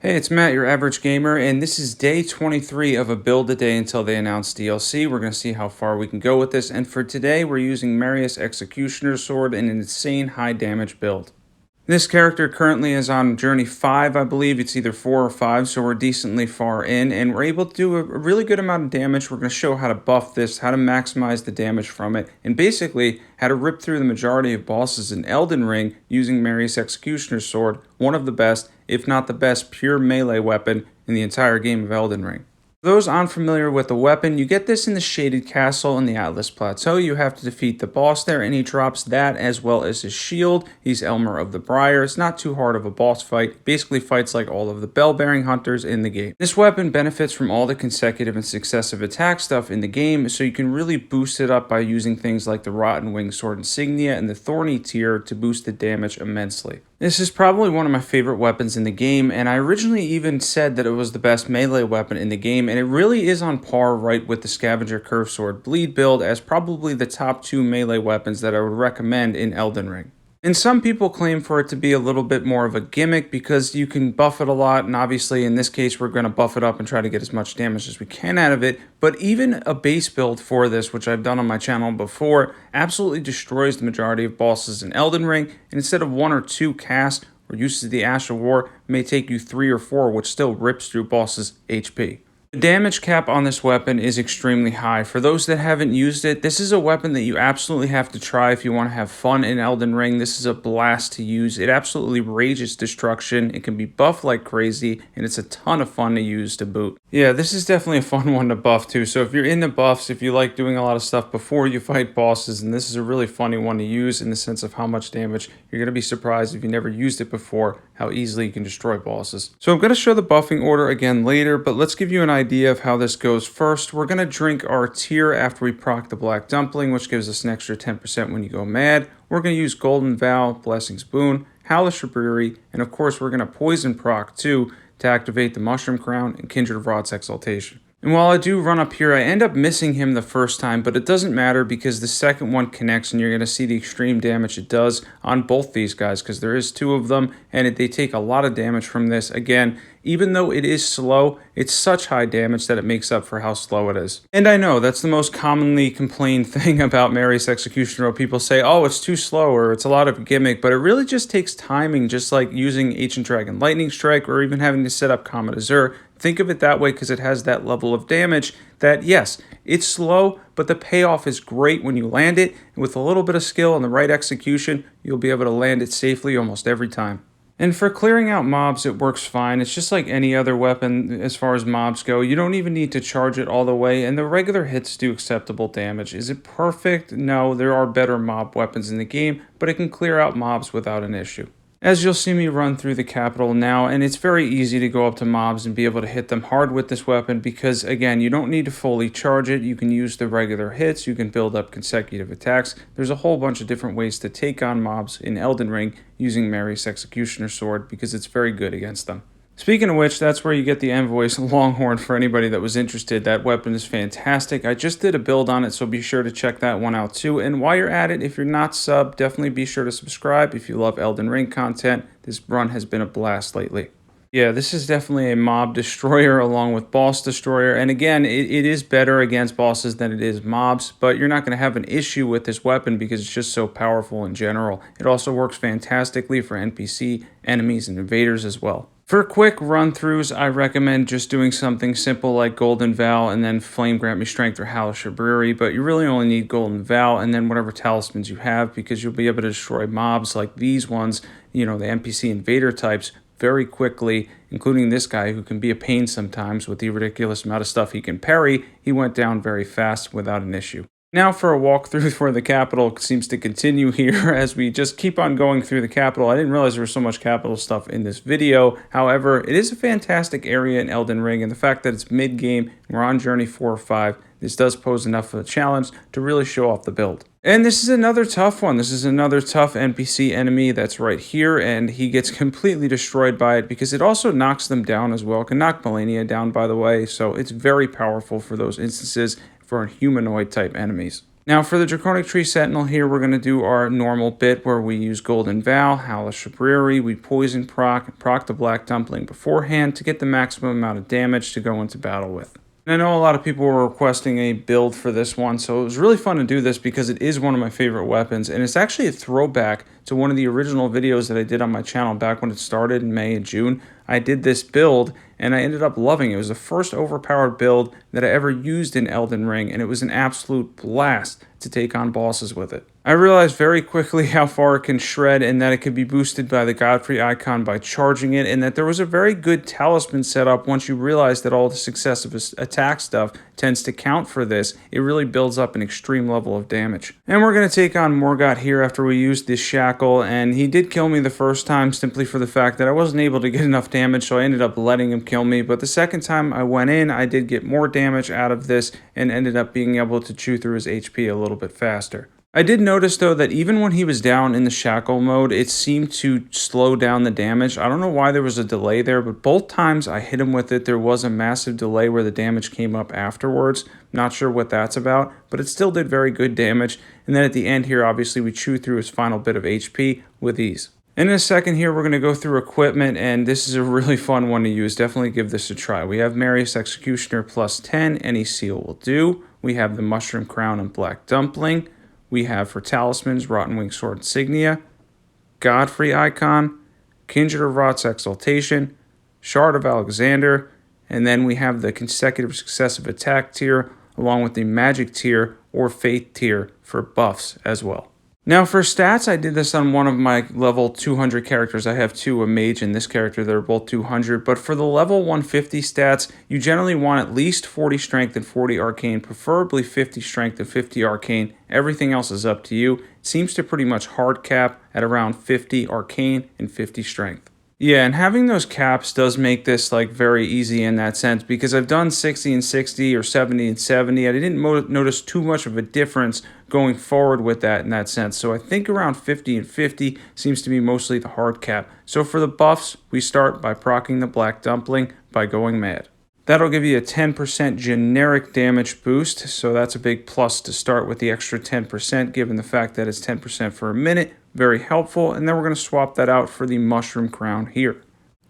Hey, it's Matt, your average gamer, and this is day 23 of a build a day until they announce DLC. We're going to see how far we can go with this, and for today, we're using Marais Executioner sword in an insane high damage build. This character currently is on journey 5, I believe. It's either 4 or 5, so we're decently far in, and we're able to do a really good amount of damage. We're going to show how to buff this, how to maximize the damage from it, and basically how to rip through the majority of bosses in Elden Ring using Marais Executioner's sword, one of the best, if not the best, pure melee weapon in the entire game of Elden Ring. For those unfamiliar with the weapon, you get this in the Shaded Castle in the Atlas Plateau. You have to defeat the boss there, and he drops that as well as his shield. He's Elmer of the Briar. It's not too hard of a boss fight. Basically fights like all of the bell-bearing hunters in the game. This weapon benefits from all the consecutive and successive attack stuff in the game, so you can really boost it up by using things like the Rotten Wing Sword Insignia and the Thorny Tear to boost the damage immensely. This is probably one of my favorite weapons in the game, and I originally even said that it was the best melee weapon in the game, and it really is on par right with the Scavenger Curve Sword Bleed build as probably the top 2 melee weapons that I would recommend in Elden Ring. And some people claim for it to be a little bit more of a gimmick because you can buff it a lot, and obviously in this case we're going to buff it up and try to get as much damage as we can out of it, but even a base build for this, which I've done on my channel before, absolutely destroys the majority of bosses in Elden Ring, and instead of 1 or 2 casts or uses of the Ash of War, it may take you 3 or 4, which still rips through bosses' HP. The damage cap on this weapon is extremely high. For those that haven't used it, this is a weapon that you absolutely have to try if you want to have fun in Elden Ring. This is a blast to use. It absolutely rages destruction. It can be buffed like crazy, and it's a ton of fun to use to boot. Yeah, this is definitely a fun one to buff too. So if you're into buffs, if you like doing a lot of stuff before you fight bosses, and this is a really funny one to use in the sense of how much damage, you're going to be surprised if you never used it before, how easily you can destroy bosses. So I'm going to show the buffing order again later, but let's give you an idea of how this goes. First, we're going to drink our tear after we proc the Black Dumpling, which gives us an extra 10% when you go mad. We're going to use Golden Vow, Blessings Boon, Howl, Shabriri, and of course we're going to poison proc too to activate the Mushroom Crown and Kindred Exultation. And while I do run up here, I end up missing him the first time, but it doesn't matter because the second one connects and you're going to see the extreme damage it does on both these guys because there is 2 of them and they take a lot of damage from this. Again, even though it is slow, it's such high damage that it makes up for how slow it is. And I know that's the most commonly complained thing about Marais Executioner. People say, oh, it's too slow or it's a lot of gimmick, but it really just takes timing, just like using Ancient Dragon Lightning Strike or even having to set up Comet Azure. Think of it that way because it has that level of damage that, yes, it's slow, but the payoff is great when you land it. And with a little bit of skill and the right execution, you'll be able to land it safely almost every time. And for clearing out mobs, it works fine. It's just like any other weapon as far as mobs go. You don't even need to charge it all the way, and the regular hits do acceptable damage. Is it perfect? No, there are better mob weapons in the game, but it can clear out mobs without an issue. As you'll see me run through the capital now, and it's very easy to go up to mobs and be able to hit them hard with this weapon because, again, you don't need to fully charge it. You can use the regular hits. You can build up consecutive attacks. There's a whole bunch of different ways to take on mobs in Elden Ring using Marais Executioner sword because it's very good against them. Speaking of which, that's where you get the Envoy's Longhorn for anybody that was interested. That weapon is fantastic. I just did a build on it, so be sure to check that one out too. And while you're at it, if you're not subbed, definitely be sure to subscribe if you love Elden Ring content. This run has been a blast lately. Yeah, this is definitely a mob destroyer along with boss destroyer. And again, it is better against bosses than it is mobs, but you're not going to have an issue with this weapon because it's just so powerful in general. It also works fantastically for NPC, enemies, and invaders as well. For quick run-throughs, I recommend just doing something simple like Golden Vow and then Flame Grant Me Strength or Howl Shabriri, but you really only need Golden Vow and then whatever talismans you have because you'll be able to destroy mobs like these ones, you know, the NPC invader types, very quickly, including this guy who can be a pain sometimes with the ridiculous amount of stuff he can parry. He went down very fast without an issue. Now for a walkthrough for the capital seems to continue here as we just keep on going through the capital. I didn't realize there was so much capital stuff in this video. However, it is a fantastic area in Elden Ring, and the fact that it's mid-game and we're on journey 4 or 5, this does pose enough of a challenge to really show off the build. And this is another tough one. This is another tough NPC enemy that's right here, and he gets completely destroyed by it because it also knocks them down as well. It can knock Melania down, by the way, so it's very powerful for those instances for humanoid type enemies. Now for the Draconic Tree Sentinel here, we're going to do our normal bit where we use Golden Vow, Howl Shabriri, we poison proc, and proc the Black Dumpling beforehand to get the maximum amount of damage to go into battle with. And I know a lot of people were requesting a build for this one, so it was really fun to do this because it is one of my favorite weapons, and it's actually a throwback to one of the original videos that I did on my channel back when it started in May and June. I did this build, and I ended up loving it. It was the first overpowered build that I ever used in Elden Ring, and it was an absolute blast to take on bosses with it. I realized very quickly how far it can shred and that it could be boosted by the Godfrey Icon by charging it, and that there was a very good talisman set up once you realize that all the successive attack stuff tends to count for this. It really builds up an extreme level of damage. And we're going to take on Morgott here after we used this shackle, and he did kill me the first time simply for the fact that I wasn't able to get enough damage, so I ended up letting him kill me. But the second time I went in, I did get more damage out of this and ended up being able to chew through his HP a little bit faster. I did notice though that even when he was down in the shackle mode, it seemed to slow down the damage. I don't know why there was a delay there, but both times I hit him with it, there was a massive delay where the damage came up afterwards. Not sure what that's about, but it still did very good damage. And then at the end here, obviously we chew through his final bit of HP with ease. In a second here, we're going to go through equipment, and this is a really fun one to use. Definitely give this a try. We have Marais Executioner plus 10, any seal will do. We have the Mushroom Crown and Black Dumpling. We have for talismans, Rotten Wing Sword Insignia, Godfrey Icon, Kindred of Rot's Exultation, Shard of Alexander, and then we have the consecutive Successive Attack Tear, along with the Magic Tear or Fate Tear for buffs as well. Now for stats, I did this on one of my level 200 characters. I have two, a mage and this character, that are both 200. But for the level 150 stats, you generally want at least 40 strength and 40 arcane, preferably 50 strength and 50 arcane. Everything else is up to you. It seems to pretty much hard cap at around 50 arcane and 50 strength. Yeah, and having those caps does make this like very easy in that sense, because I've done 60 and 60 or 70 and 70. I didn't notice too much of a difference going forward with that in that sense. So I think around 50 and 50 seems to be mostly the hard cap. So for the buffs, we start by proccing the Black Dumpling by going mad. That'll give you a 10% generic damage boost, so that's a big plus to start with the extra 10%, given the fact that it's 10% for a minute. Very helpful, and then we're going to swap that out for the Mushroom Crown here.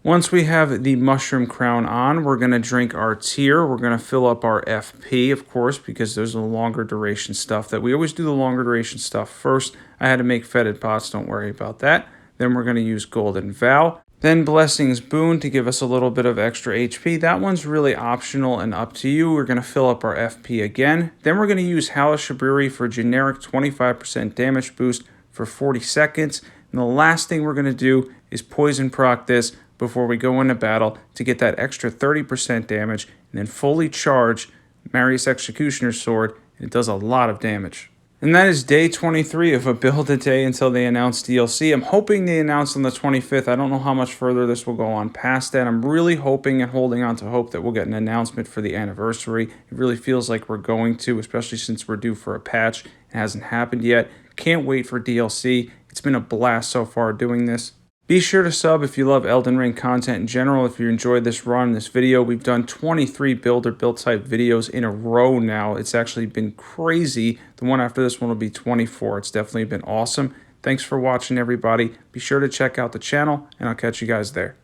Once we have the Mushroom Crown on, we're going to drink our tear. We're going to fill up our FP, of course, because there's a longer duration stuff that we always do the longer duration stuff first. I had to make Fetid pots, don't worry about that. Then we're going to use Golden Vow. Then Blessings Boon to give us a little bit of extra HP. That one's really optional and up to you. We're going to fill up our FP again. Then we're going to use Howl Shabriri for generic 25% damage boost for 40 seconds. And the last thing we're going to do is poison proc this before we go into battle to get that extra 30% damage, and then fully charge Marais Executioner's sword, and it does a lot of damage. And that is day 23 of a build a day until they announce DLC. I'm hoping they announce on the 25th. I don't know how much further this will go on past that. I'm really hoping and holding on to hope that we'll get an announcement for the anniversary. It really feels like we're going to, especially since we're due for a patch. It hasn't happened yet. Can't wait for DLC. It's been a blast so far doing this. Be sure to sub if you love Elden Ring content in general. If you enjoyed this run, this video, we've done 23 build or build type videos in a row now. It's actually been crazy. The one after this one will be 24. It's definitely been awesome. Thanks for watching, everybody. Be sure to check out the channel, and I'll catch you guys there.